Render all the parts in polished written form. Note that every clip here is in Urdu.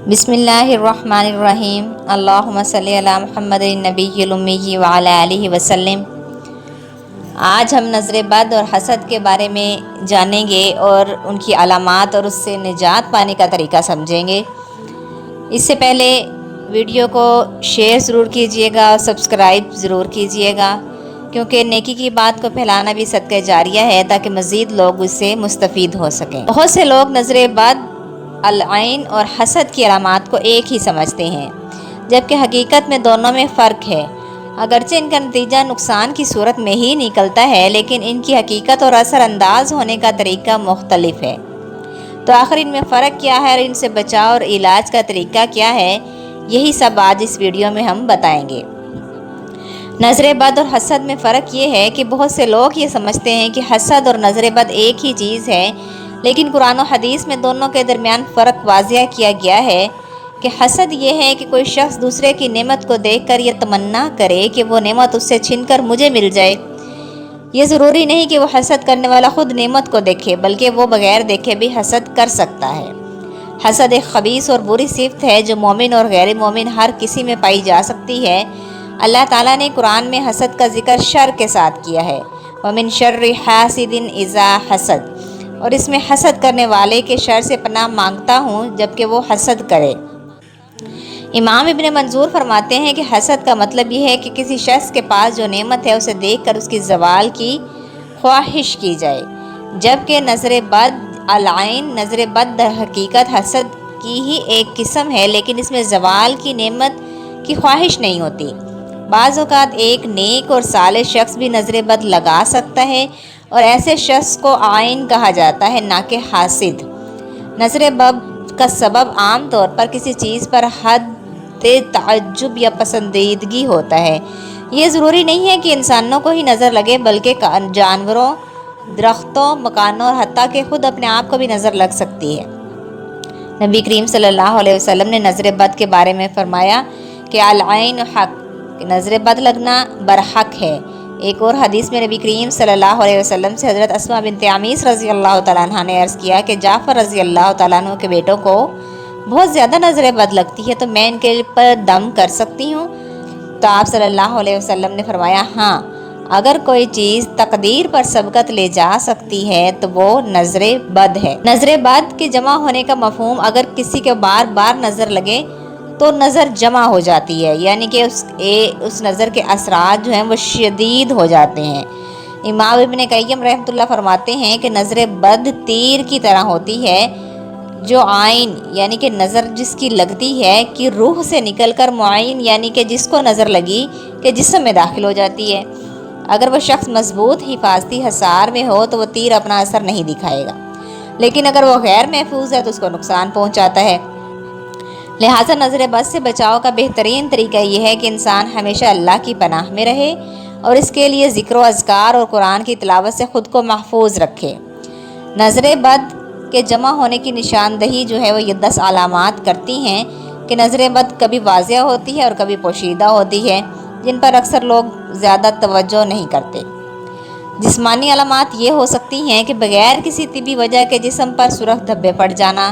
بسم اللہ الرحمن الرحیم اللہم صلی علی محمد النبی الامی وعلی آلہ وسلم۔ آج ہم نظر بد اور حسد کے بارے میں جانیں گے اور ان کی علامات اور اس سے نجات پانے کا طریقہ سمجھیں گے۔ اس سے پہلے ویڈیو کو شیئر ضرور کیجئے گا اور سبسکرائب ضرور کیجئے گا، کیونکہ نیکی کی بات کو پھیلانا بھی صدقہ جاریہ ہے تاکہ مزید لوگ اس سے مستفید ہو سکیں۔ بہت سے لوگ نظر بد، العین اور حسد کی علامات کو ایک ہی سمجھتے ہیں، جبکہ حقیقت میں دونوں میں فرق ہے۔ اگرچہ ان کا نتیجہ نقصان کی صورت میں ہی نکلتا ہے، لیکن ان کی حقیقت اور اثر انداز ہونے کا طریقہ مختلف ہے۔ تو آخر ان میں فرق کیا ہے اور ان سے بچاؤ اور علاج کا طریقہ کیا ہے، یہی سب آج اس ویڈیو میں ہم بتائیں گے۔ نظر بد اور حسد میں فرق یہ ہے کہ بہت سے لوگ یہ سمجھتے ہیں کہ حسد اور نظر بد ایک ہی چیز ہے، لیکن قرآن و حدیث میں دونوں کے درمیان فرق واضح کیا گیا ہے کہ حسد یہ ہے کہ کوئی شخص دوسرے کی نعمت کو دیکھ کر یہ تمنا کرے کہ وہ نعمت اس سے چھن کر مجھے مل جائے۔ یہ ضروری نہیں کہ وہ حسد کرنے والا خود نعمت کو دیکھے، بلکہ وہ بغیر دیکھے بھی حسد کر سکتا ہے۔ حسد ایک خبیث اور بری صفت ہے جو مومن اور غیر مومن ہر کسی میں پائی جا سکتی ہے۔ اللہ تعالیٰ نے قرآن میں حسد کا ذکر شر کے ساتھ کیا ہے، وَمِن شَرِّ حَاسِدٍ إِذَا حَسَدَ، اور اس میں حسد کرنے والے کے شر سے پناہ مانگتا ہوں جبکہ وہ حسد کرے۔ امام ابن منظور فرماتے ہیں کہ حسد کا مطلب یہ ہے کہ کسی شخص کے پاس جو نعمت ہے اسے دیکھ کر اس کی زوال کی خواہش کی جائے، جبکہ نظر بد، العین، نظر بد در حقیقت حسد کی ہی ایک قسم ہے، لیکن اس میں زوال کی نعمت کی خواہش نہیں ہوتی۔ بعض اوقات ایک نیک اور صالح شخص بھی نظر بد لگا سکتا ہے، اور ایسے شخص کو عائن کہا جاتا ہے، نہ کہ حاسد۔ نظر بد کا سبب عام طور پر کسی چیز پر حد تعجب یا پسندیدگی ہوتا ہے۔ یہ ضروری نہیں ہے کہ انسانوں کو ہی نظر لگے، بلکہ جانوروں، درختوں، مکانوں اور حتیٰ کہ خود اپنے آپ کو بھی نظر لگ سکتی ہے۔ نبی کریم صلی اللہ علیہ وسلم نے نظر بد کے بارے میں فرمایا کہ العین حق، کہ نظر بد لگنا برحق ہے۔ ایک اور حدیث میں نبی کریم صلی اللہ علیہ وسلم سے حضرت اسماء بنت عمیس رضی اللہ تعالیٰ عنہ نے عرض کیا کہ جعفر رضی اللہ تعالیٰ عنہ کے بیٹوں کو بہت زیادہ نظر بد لگتی ہے، تو میں ان کے پر دم کر سکتی ہوں؟ تو آپ صلی اللہ علیہ وسلم نے فرمایا، ہاں، اگر کوئی چیز تقدیر پر سبقت لے جا سکتی ہے تو وہ نظر بد ہے۔ نظر بد کے جمع ہونے کا مفہوم، اگر کسی کے بار بار نظر لگے تو نظر جمع ہو جاتی ہے، یعنی کہ اس نظر کے اثرات جو ہیں وہ شدید ہو جاتے ہیں۔ امام ابن قیم رحمۃ اللہ فرماتے ہیں کہ نظر بد تیر کی طرح ہوتی ہے، جو عائن یعنی کہ نظر جس کی لگتی ہے کہ روح سے نکل کر معین یعنی کہ جس کو نظر لگی کہ جسم میں داخل ہو جاتی ہے۔ اگر وہ شخص مضبوط حفاظتی حصار میں ہو تو وہ تیر اپنا اثر نہیں دکھائے گا، لیکن اگر وہ غیر محفوظ ہے تو اس کو نقصان پہنچاتا ہے۔ لہٰذا نظر بد سے بچاؤ کا بہترین طریقہ یہ ہے کہ انسان ہمیشہ اللہ کی پناہ میں رہے اور اس کے لیے ذکر و اذکار اور قرآن کی تلاوت سے خود کو محفوظ رکھے۔ نظر بد کے جمع ہونے کی نشاندہی جو ہے وہ یہ 10 علامات کرتی ہیں کہ نظر بد کبھی واضح ہوتی ہے اور کبھی پوشیدہ ہوتی ہے، جن پر اکثر لوگ زیادہ توجہ نہیں کرتے۔ جسمانی علامات یہ ہو سکتی ہیں کہ بغیر کسی طبی وجہ کے جسم پر سرخ دھبے پڑ جانا،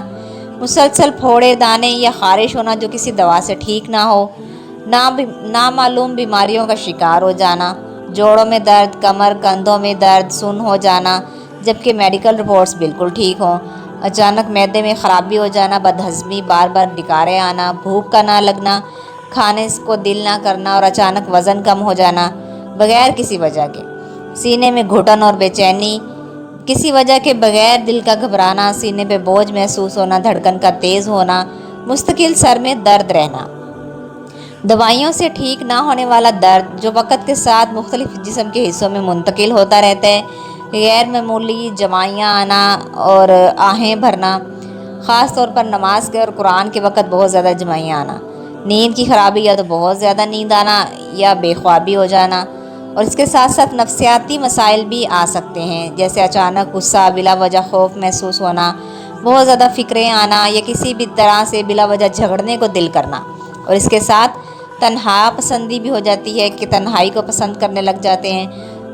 مسلسل پھوڑے، دانے یا خارش ہونا جو کسی دوا سے ٹھیک نہ ہو، نامعلوم بیماریوں کا شکار ہو جانا، جوڑوں میں درد، کمر، کندھوں میں درد، سن ہو جانا جبکہ میڈیکل رپورٹس بالکل ٹھیک ہوں، اچانک معدے میں خرابی ہو جانا، بدہضمی، بار بار ڈکاریں آنا، بھوک کا نہ لگنا، کھانے کو دل نہ کرنا اور اچانک وزن کم ہو جانا بغیر کسی وجہ کے، سینے میں گھٹن اور بے چینی کسی وجہ کے بغیر، دل کا گھبرانا، سینے پہ بوجھ محسوس ہونا، دھڑکن کا تیز ہونا، مستقل سر میں درد رہنا، دوائیوں سے ٹھیک نہ ہونے والا درد جو وقت کے ساتھ مختلف جسم کے حصوں میں منتقل ہوتا رہتا ہے، غیر معمولی جمائیاں آنا اور آہیں بھرنا، خاص طور پر نماز کے اور قرآن کے وقت بہت زیادہ جمائیاں آنا، نیند کی خرابی یا تو بہت زیادہ نیند آنا یا بے خوابی ہو جانا، اور اس کے ساتھ ساتھ نفسیاتی مسائل بھی آ سکتے ہیں، جیسے اچانک غصہ، بلا وجہ خوف محسوس ہونا، بہت زیادہ فکریں آنا یا کسی بھی طرح سے بلا وجہ جھگڑنے کو دل کرنا، اور اس کے ساتھ تنہا پسندی بھی ہو جاتی ہے کہ تنہائی کو پسند کرنے لگ جاتے ہیں،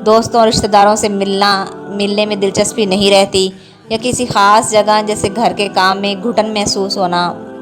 دوستوں اور رشتہ داروں سے ملنے میں دلچسپی نہیں رہتی، یا کسی خاص جگہ جیسے گھر کے کام میں گھٹن محسوس ہونا،